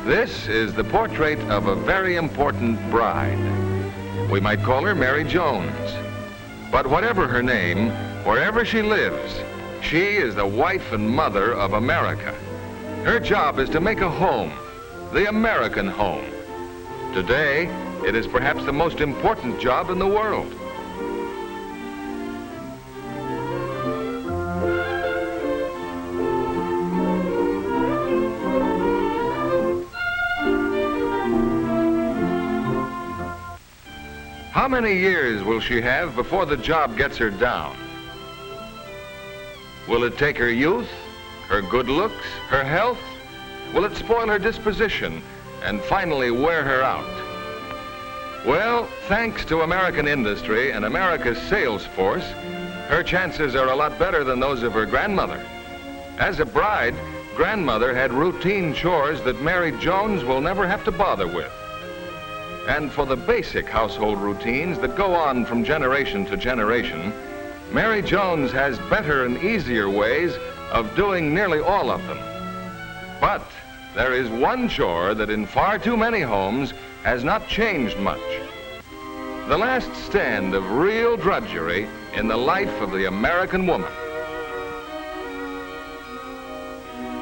This is the portrait of a very important bride. We might call her Mary Jones. But whatever her name, wherever she lives, she is the wife and mother of America. Her job is to make a home, the American home. Today, it is perhaps the most important job in the world. How many years will she have before the job gets her down? Will it take her youth, her good looks, her health? Will it spoil her disposition and finally wear her out? Well, thanks to American industry and America's sales force, her chances are a lot better than those of her grandmother. As a bride, grandmother had routine chores that Mary Jones will never have to bother with. And for the basic household routines that go on from generation to generation, Mary Jones has better and easier ways of doing nearly all of them. But there is one chore that in far too many homes has not changed much. The last stand of real drudgery in the life of the American woman.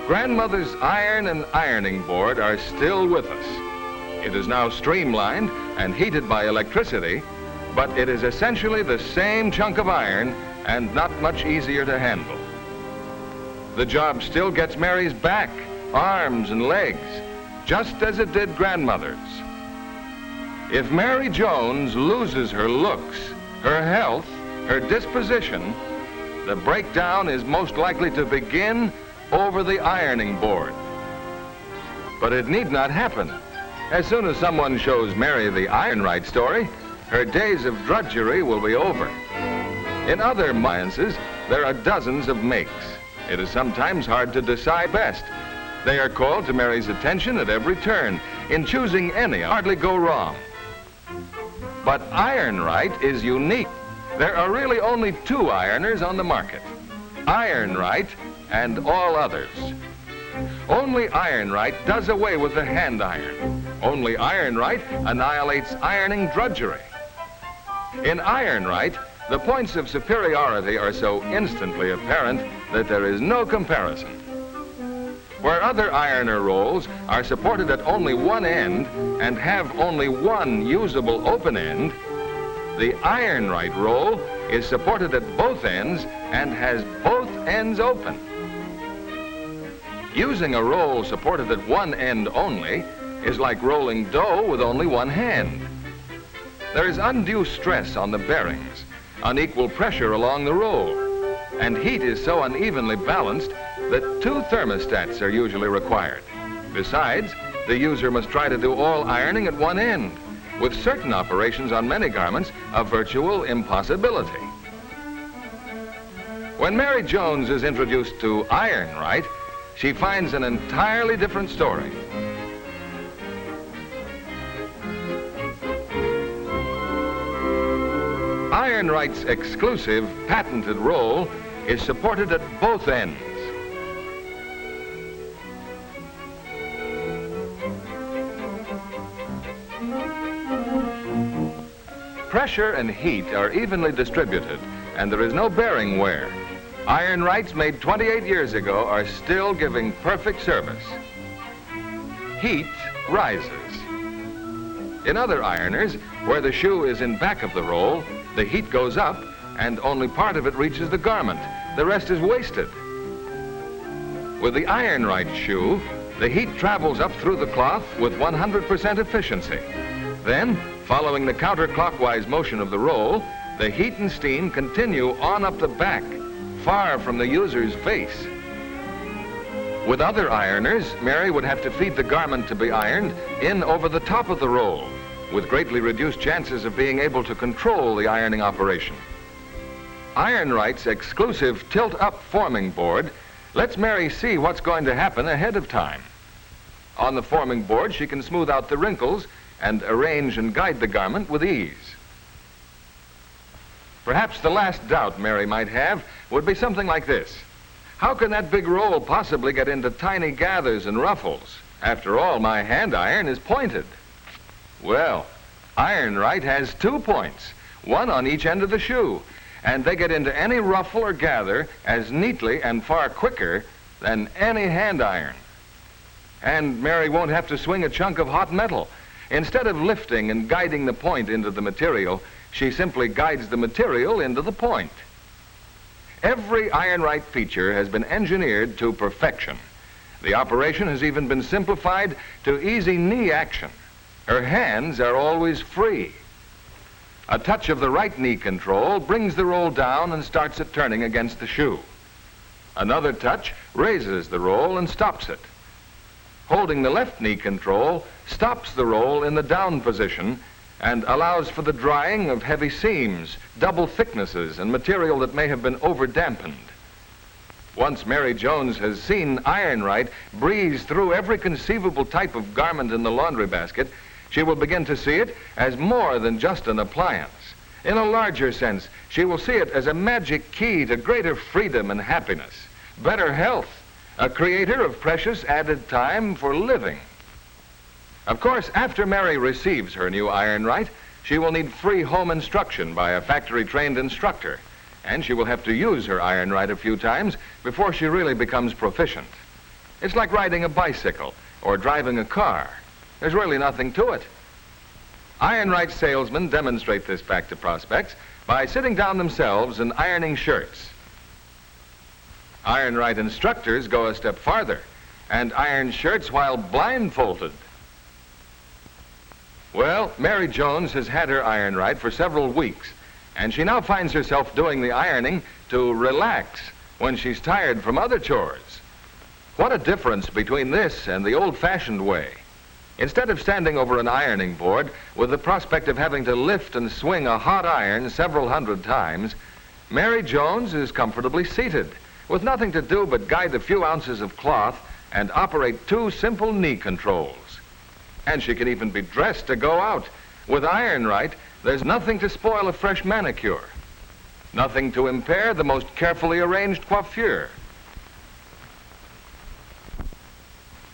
Grandmother's iron and ironing board are still with us. It is now streamlined and heated by electricity, but it is essentially the same chunk of iron and not much easier to handle. The job still gets Mary's back, arms, and legs, just as it did grandmother's. If Mary Jones loses her looks, her health, her disposition, the breakdown is most likely to begin over the ironing board. But it need not happen. As soon as someone shows Mary the Ironrite story, her days of drudgery will be over. In other appliances, there are dozens of makes. It is sometimes hard to decide best. They are called to Mary's attention at every turn. In choosing any, hardly go wrong. But Ironrite is unique. There are really only two ironers on the market, Ironrite and all others. Only Ironrite does away with the hand iron. Only Ironrite annihilates ironing drudgery. In Ironrite, the points of superiority are so instantly apparent that there is no comparison. Where other ironer rolls are supported at only one end and have only one usable open end, the Ironrite roll is supported at both ends and has both ends open. Using a roll supported at one end only is like rolling dough with only one hand. There is undue stress on the bearings, unequal pressure along the roll, and heat is so unevenly balanced that two thermostats are usually required. Besides, the user must try to do all ironing at one end, with certain operations on many garments a virtual impossibility. When Mary Jones is introduced to Ironrite, she finds an entirely different story. Ironrite's exclusive patented roll is supported at both ends. Pressure and heat are evenly distributed, and there is no bearing wear. Ironrites made 28 years ago are still giving perfect service. Heat rises. In other ironers, where the shoe is in back of the roll, the heat goes up and only part of it reaches the garment. The rest is wasted. With the Ironrite shoe, the heat travels up through the cloth with 100% efficiency. Then, following the counterclockwise motion of the roll, the heat and steam continue on up the back, far from the user's face. With other ironers, Mary would have to feed the garment to be ironed in over the top of the roll, with greatly reduced chances of being able to control the ironing operation. Ironrite's exclusive tilt-up forming board lets Mary see what's going to happen ahead of time. On the forming board, she can smooth out the wrinkles and arrange and guide the garment with ease. Perhaps the last doubt Mary might have would be something like this. How can that big roll possibly get into tiny gathers and ruffles? After all, my hand iron is pointed. Well, Ironrite has 2 points, one on each end of the shoe, and they get into any ruffle or gather as neatly and far quicker than any hand iron. And Mary won't have to swing a chunk of hot metal. Instead of lifting and guiding the point into the material, she simply guides the material into the point. Every Ironrite feature has been engineered to perfection. The operation has even been simplified to easy knee action. Her hands are always free. A touch of the right knee control brings the roll down and starts it turning against the shoe. Another touch raises the roll and stops it. Holding the left knee control stops the roll in the down position and allows for the drying of heavy seams, double thicknesses, and material that may have been over-dampened. Once Mary Jones has seen Ironrite breeze through every conceivable type of garment in the laundry basket, she will begin to see it as more than just an appliance. In a larger sense, she will see it as a magic key to greater freedom and happiness, better health, a creator of precious added time for living. Of course, after Mary receives her new Ironrite, she will need free home instruction by a factory-trained instructor, and she will have to use her Ironrite a few times before she really becomes proficient. It's like riding a bicycle or driving a car. There's really nothing to it. Ironrite salesmen demonstrate this fact to prospects by sitting down themselves and ironing shirts. Ironrite instructors go a step farther and iron shirts while blindfolded. Well, Mary Jones has had her Ironrite for several weeks, and she now finds herself doing the ironing to relax when she's tired from other chores. What a difference between this and the old-fashioned way. Instead of standing over an ironing board with the prospect of having to lift and swing a hot iron several hundred times, Mary Jones is comfortably seated with nothing to do but guide a few ounces of cloth and operate 2 simple knee controls. And she can even be dressed to go out. With Ironrite, there's nothing to spoil a fresh manicure, nothing to impair the most carefully arranged coiffure.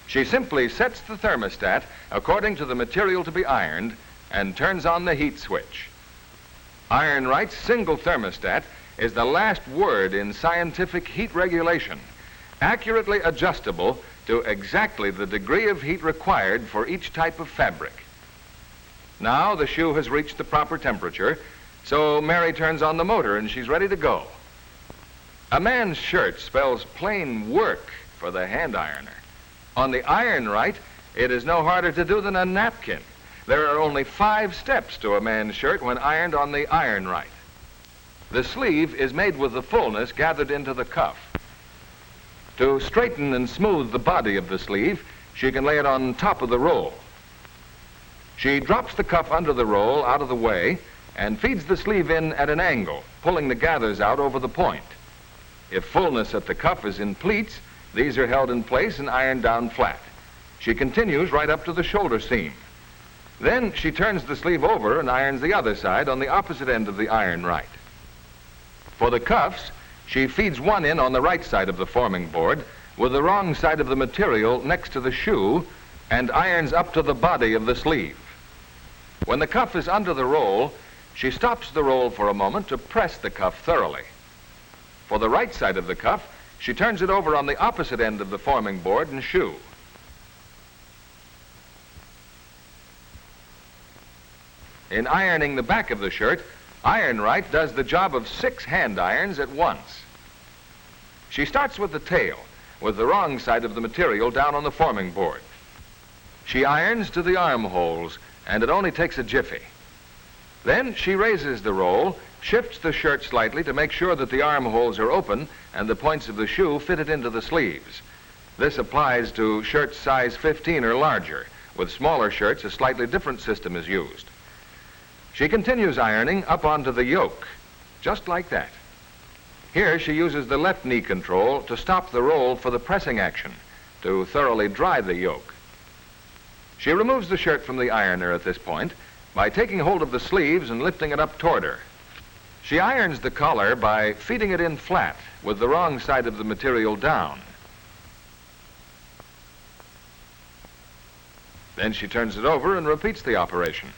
She simply sets the thermostat according to the material to be ironed and turns on the heat switch. Ironrite's single thermostat is the last word in scientific heat regulation, accurately adjustable to exactly the degree of heat required for each type of fabric. Now the shoe has reached the proper temperature, so Mary turns on the motor and she's ready to go. A man's shirt spells plain work for the hand ironer. On the Ironrite, it is no harder to do than a napkin. There are only 5 steps to a man's shirt when ironed on the Ironrite. The sleeve is made with the fullness gathered into the cuff. To straighten and smooth the body of the sleeve, she can lay it on top of the roll. She drops the cuff under the roll out of the way and feeds the sleeve in at an angle, pulling the gathers out over the point. If fullness at the cuff is in pleats, these are held in place and ironed down flat. She continues right up to the shoulder seam. Then she turns the sleeve over and irons the other side on the opposite end of the Ironrite. For the cuffs, she feeds one in on the right side of the forming board with the wrong side of the material next to the shoe and irons up to the body of the sleeve. When the cuff is under the roll, she stops the roll for a moment to press the cuff thoroughly. For the right side of the cuff, she turns it over on the opposite end of the forming board and shoe. In ironing the back of the shirt, Ironrite does the job of 6 hand irons at once. She starts with the tail, with the wrong side of the material down on the forming board. She irons to the armholes, and it only takes a jiffy. Then she raises the roll, shifts the shirt slightly to make sure that the armholes are open and the points of the shoe fitted into the sleeves. This applies to shirts size 15 or larger. With smaller shirts, a slightly different system is used. She continues ironing up onto the yoke, just like that. Here she uses the left knee control to stop the roll for the pressing action, to thoroughly dry the yoke. She removes the shirt from the ironer at this point by taking hold of the sleeves and lifting it up toward her. She irons the collar by feeding it in flat with the wrong side of the material down. Then she turns it over and repeats the operation.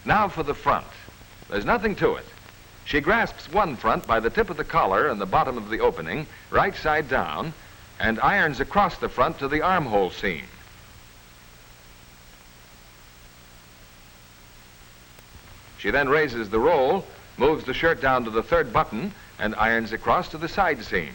Now for the front. There's nothing to it. She grasps one front by the tip of the collar and the bottom of the opening, right side down, and irons across the front to the armhole seam. She then raises the roll, moves the shirt down to the third button, and irons across to the side seam.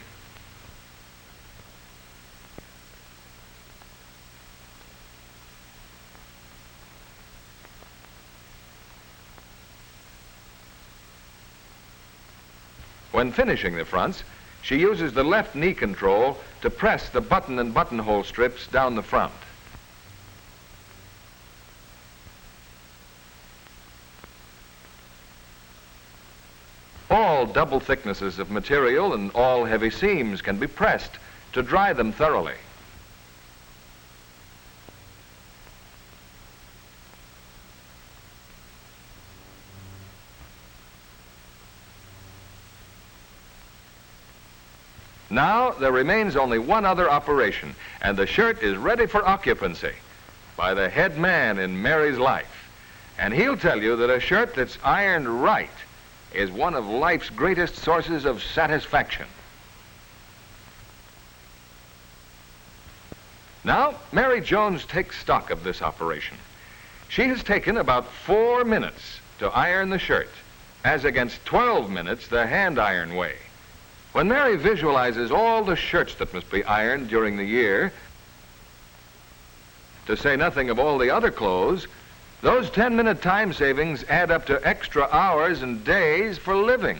When finishing the fronts, she uses the left knee control to press the button and buttonhole strips down the front. All double thicknesses of material and all heavy seams can be pressed to dry them thoroughly. Now there remains only one other operation, and the shirt is ready for occupancy by the head man in Mary's life. And he'll tell you that a shirt that's ironed right is one of life's greatest sources of satisfaction. Now, Mary Jones takes stock of this operation. She has taken about 4 minutes to iron the shirt, as against 12 minutes the hand iron way. When Mary visualizes all the shirts that must be ironed during the year, to say nothing of all the other clothes, those 10-minute time savings add up to extra hours and days for living.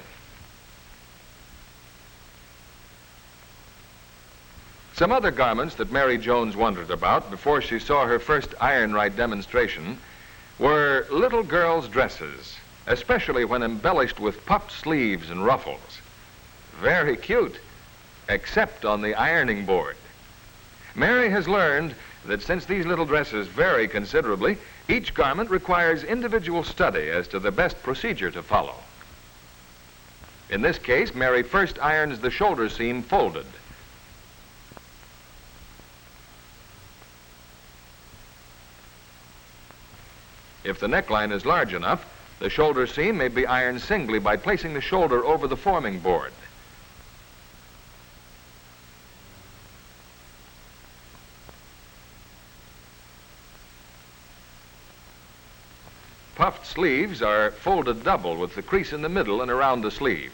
Some other garments that Mary Jones wondered about before she saw her first Ironrite demonstration were little girls' dresses, especially when embellished with puffed sleeves and ruffles. Very cute, except on the ironing board. Mary has learned that since these little dresses vary considerably, each garment requires individual study as to the best procedure to follow. In this case, Mary first irons the shoulder seam folded. If the neckline is large enough, the shoulder seam may be ironed singly by placing the shoulder over the forming board. Puffed sleeves are folded double with the crease in the middle and around the sleeve.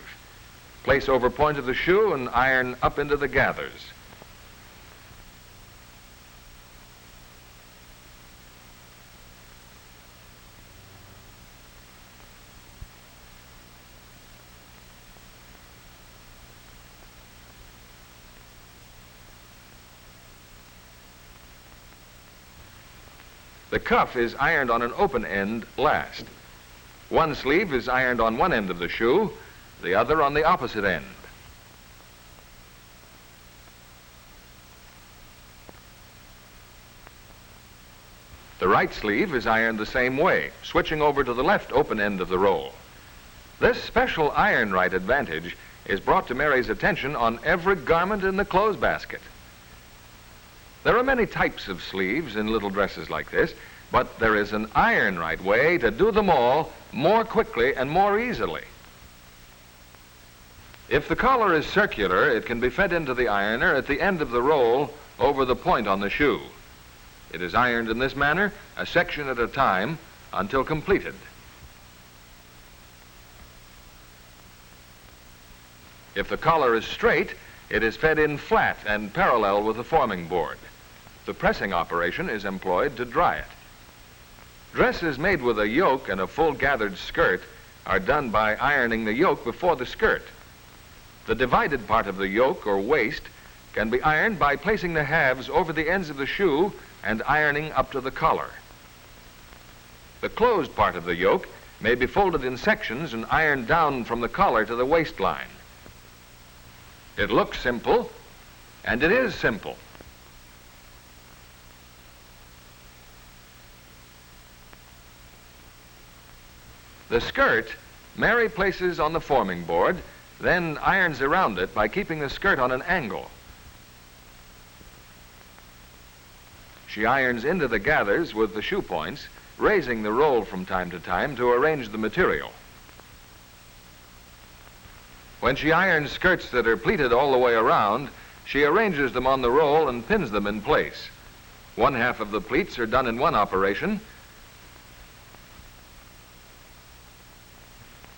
Place over point of the shoe and iron up into the gathers. The cuff is ironed on an open end last. One sleeve is ironed on one end of the shoe, the other on the opposite end. The right sleeve is ironed the same way, switching over to the left open end of the roll. This special Ironrite advantage is brought to Mary's attention on every garment in the clothes basket. There are many types of sleeves in little dresses like this, but there is an Ironrite way to do them all more quickly and more easily. If the collar is circular, it can be fed into the ironer at the end of the roll over the point on the shoe. It is ironed in this manner, a section at a time, until completed. If the collar is straight, it is fed in flat and parallel with the forming board. The pressing operation is employed to dry it. Dresses made with a yoke and a full gathered skirt are done by ironing the yoke before the skirt. The divided part of the yoke or waist can be ironed by placing the halves over the ends of the shoe and ironing up to the collar. The closed part of the yoke may be folded in sections and ironed down from the collar to the waistline. It looks simple, and it is simple. The skirt Mary places on the forming board then irons around it by keeping the skirt on an angle. She irons into the gathers with the shoe points, raising the roll from time to time to arrange the material. When she irons skirts that are pleated all the way around, she arranges them on the roll and pins them in place. One half of the pleats are done in one operation.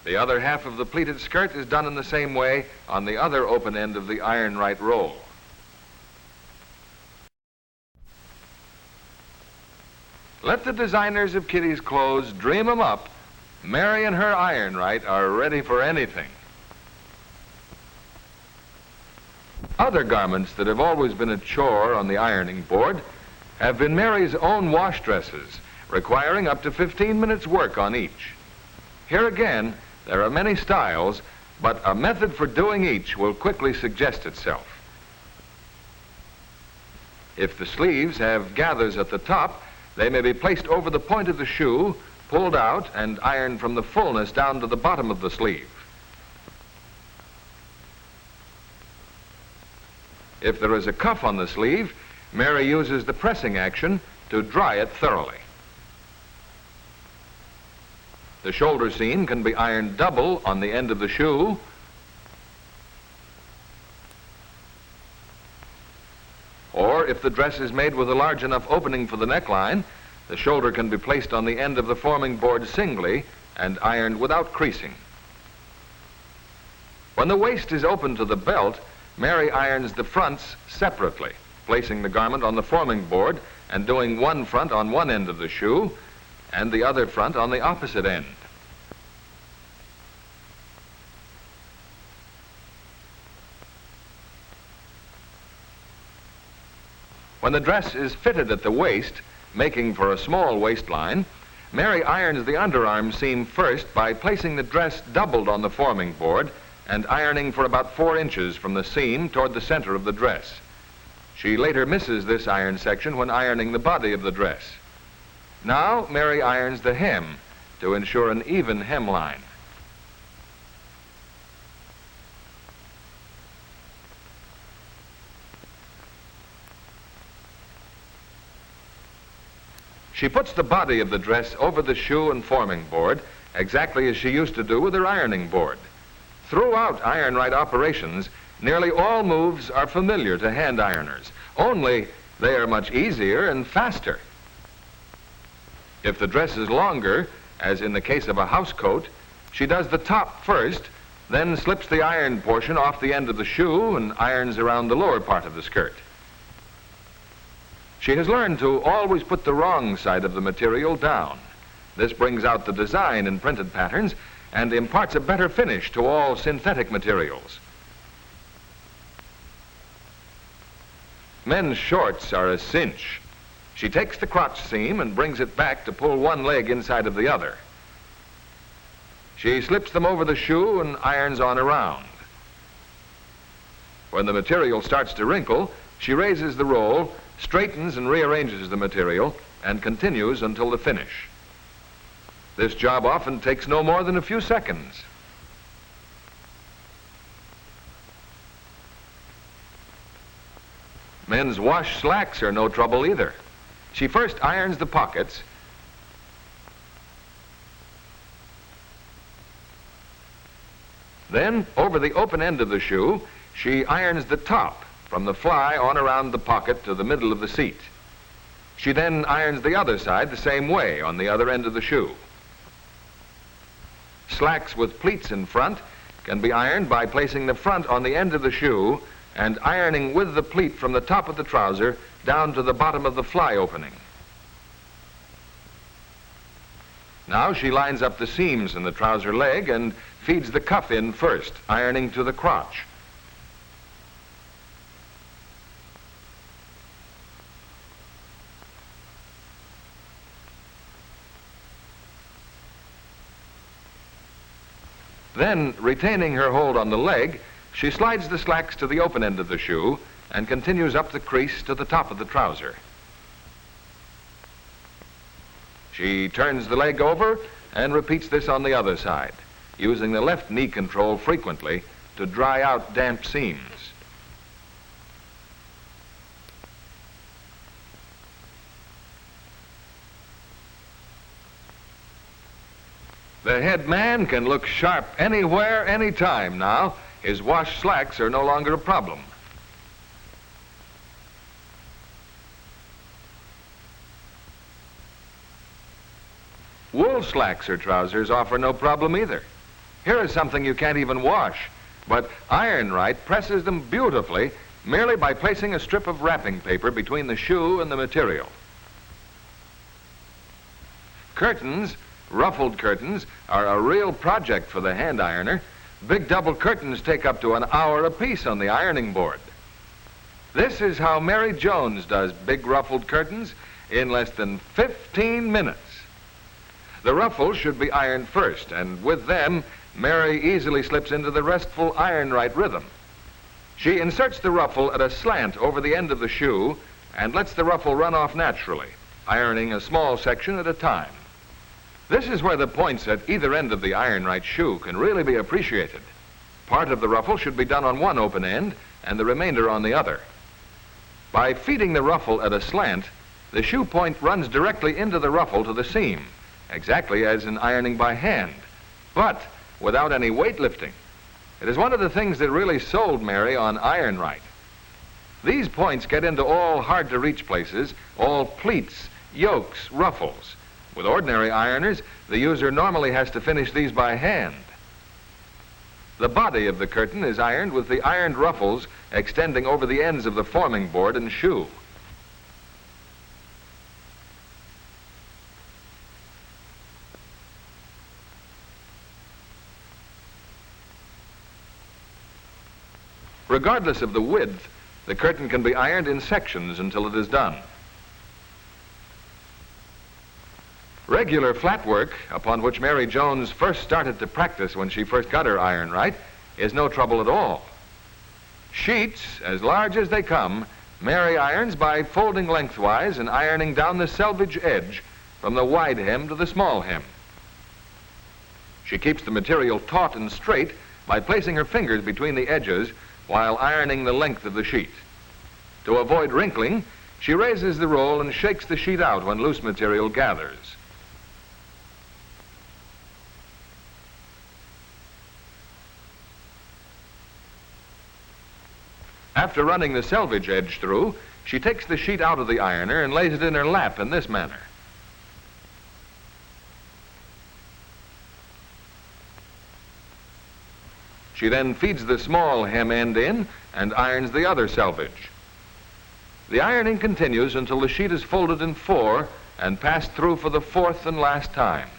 The other half of the pleated skirt is done in the same way on the other open end of the Ironrite roll. Let the designers of Kitty's clothes dream 'em up. Mary and her Ironrite are ready for anything. Other garments that have always been a chore on the ironing board have been Mary's own wash dresses, requiring up to 15 minutes work on each. Here again, there are many styles, but a method for doing each will quickly suggest itself. If the sleeves have gathers at the top, they may be placed over the point of the shoe, pulled out, and ironed from the fullness down to the bottom of the sleeve. If there is a cuff on the sleeve, Mary uses the pressing action to dry it thoroughly. The shoulder seam can be ironed double on the end of the shoe, or if the dress is made with a large enough opening for the neckline, the shoulder can be placed on the end of the forming board singly and ironed without creasing. When the waist is open to the belt, Mary irons the fronts separately, placing the garment on the forming board and doing one front on one end of the shoe and the other front on the opposite end. When the dress is fitted at the waist, making for a small waistline, Mary irons the underarm seam first by placing the dress doubled on the forming board and ironing for about 4 inches from the seam toward the center of the dress. She later misses this iron section when ironing the body of the dress. Now Mary irons the hem to ensure an even hemline. She puts the body of the dress over the shoe and forming board exactly as she used to do with her ironing board. Throughout Ironrite operations, nearly all moves are familiar to hand ironers, only they are much easier and faster. If the dress is longer, as in the case of a house coat, she does the top first, then slips the ironed portion off the end of the shoe and irons around the lower part of the skirt. She has learned to always put the wrong side of the material down. This brings out the design in printed patterns and imparts a better finish to all synthetic materials. Men's shorts are a cinch. She takes the crotch seam and brings it back to pull one leg inside of the other. She slips them over the shoe and irons on around. When the material starts to wrinkle, she raises the roll, straightens and rearranges the material, and continues until the finish. This job often takes no more than a few seconds. Men's wash slacks are no trouble either. She first irons the pockets, then over the open end of the shoe, she irons the top from the fly on around the pocket to the middle of the seat. She then irons the other side the same way on the other end of the shoe. Slacks with pleats in front can be ironed by placing the front on the end of the shoe and ironing with the pleat from the top of the trouser down to the bottom of the fly opening. Now she lines up the seams in the trouser leg and feeds the cuff in first, ironing to the crotch. Then, retaining her hold on the leg, she slides the slacks to the open end of the shoe and continues up the crease to the top of the trouser. She turns the leg over and repeats this on the other side, using the left knee control frequently to dry out damp seams. The head man can look sharp anywhere, anytime now. His wash slacks are no longer a problem. Wool slacks or trousers offer no problem either. Here is something you can't even wash, but Ironrite presses them beautifully merely by placing a strip of wrapping paper between the shoe and the material. Curtains, ruffled curtains, are a real project for the hand ironer. Big double curtains take up to an hour apiece on the ironing board. This is how Mary Jones does big ruffled curtains in less than 15 minutes. The ruffles should be ironed first, and with them, Mary easily slips into the restful Ironrite rhythm. She inserts the ruffle at a slant over the end of the shoe and lets the ruffle run off naturally, ironing a small section at a time. This is where the points at either end of the Ironrite shoe can really be appreciated. Part of the ruffle should be done on one open end and the remainder on the other. By feeding the ruffle at a slant, the shoe point runs directly into the ruffle to the seam, exactly as in ironing by hand, but without any weightlifting. It is one of the things that really sold Mary on Ironrite. These points get into all hard-to-reach places, all pleats, yokes, ruffles. With ordinary ironers, the user normally has to finish these by hand. The body of the curtain is ironed with the ironed ruffles extending over the ends of the forming board and shoe. Regardless of the width, the curtain can be ironed in sections until it is done. Regular flat work, upon which Mary Jones first started to practice when she first got her Ironrite, is no trouble at all. Sheets, as large as they come, Mary irons by folding lengthwise and ironing down the selvage edge from the wide hem to the small hem. She keeps the material taut and straight by placing her fingers between the edges while ironing the length of the sheet. To avoid wrinkling, she raises the roll and shakes the sheet out when loose material gathers. After running the selvage edge through, she takes the sheet out of the ironer and lays it in her lap in this manner. She then feeds the small hem end in and irons the other selvage. The ironing continues until the sheet is folded in 4 and passed through for the 4th and last time.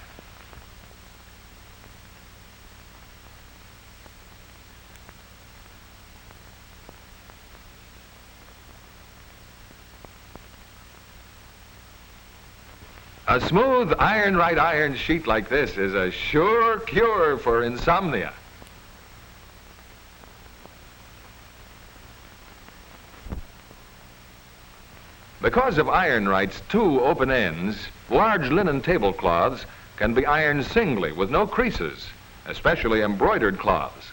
A smooth Ironrite iron sheet like this is a sure cure for insomnia. Because of Ironrite's 2 open ends, large linen tablecloths can be ironed singly with no creases, especially embroidered cloths.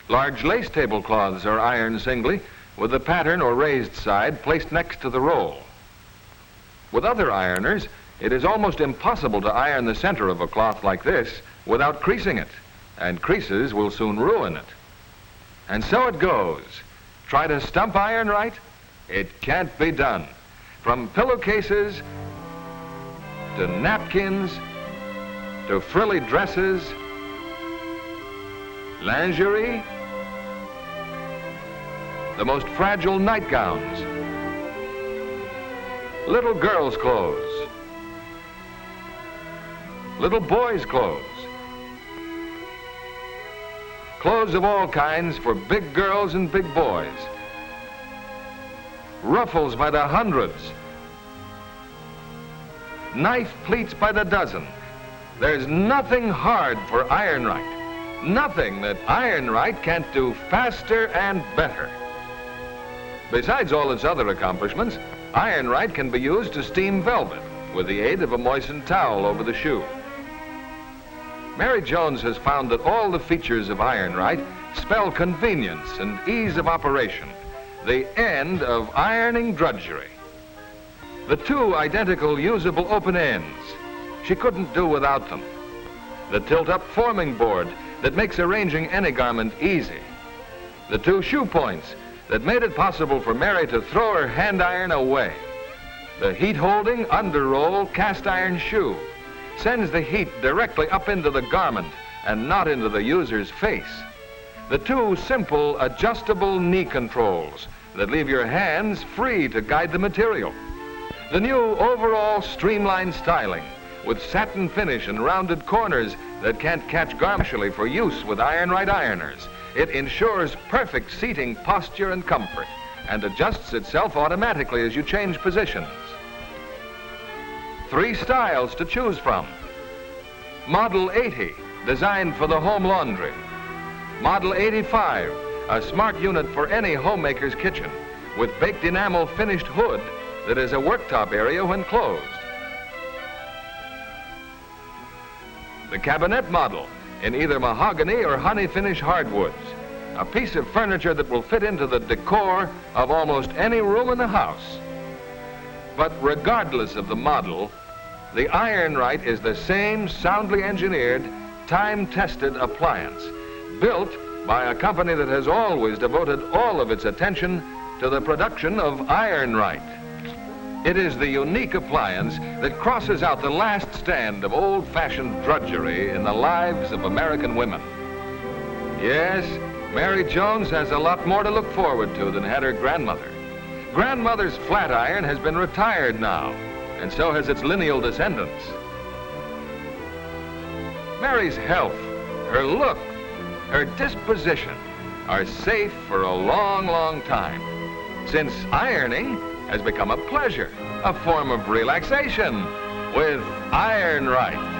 Large lace tablecloths are ironed singly with the pattern or raised side placed next to the roll. With other ironers, it is almost impossible to iron the center of a cloth like this without creasing it, and creases will soon ruin it. And so it goes. Try to stump Ironrite? It can't be done. From pillowcases to napkins to frilly dresses, lingerie, the most fragile nightgowns, little girls' clothes, little boys' clothes, clothes of all kinds for big girls and big boys, ruffles by the hundreds, knife pleats by the dozen. There's nothing hard for Ironrite, nothing that Ironrite can't do faster and better. Besides all its other accomplishments, Ironrite can be used to steam velvet with the aid of a moistened towel over the shoe. Mary Jones has found that all the features of Ironrite spell convenience and ease of operation, the end of ironing drudgery. The two identical usable open ends, she couldn't do without them. The tilt-up forming board that makes arranging any garment easy. The two shoe points that made it possible for Mary to throw her hand iron away. The heat-holding under-roll cast iron shoe sends the heat directly up into the garment and not into the user's face. The two simple adjustable knee controls that leave your hands free to guide the material. The new overall streamlined styling with satin finish and rounded corners that can't catch garment for use with Ironrite ironers. It ensures perfect seating posture and comfort and adjusts itself automatically as you change positions. 3 styles to choose from. Model 80, designed for the home laundry. Model 85, a smart unit for any homemaker's kitchen with baked enamel finished hood that is a worktop area when closed. The cabinet model in either mahogany or honey finish hardwoods, a piece of furniture that will fit into the decor of almost any room in the house. But regardless of the model, the Ironrite is the same soundly engineered, time-tested appliance, built by a company that has always devoted all of its attention to the production of Ironrite. It is the unique appliance that crosses out the last stand of old-fashioned drudgery in the lives of American women. Yes, Mary Jones has a lot more to look forward to than had her grandmother. Grandmother's flat iron has been retired now, and so has its lineal descendants. Mary's health, her look, her disposition are safe for a long, long time, since ironing has become a pleasure, a form of relaxation with Ironrite.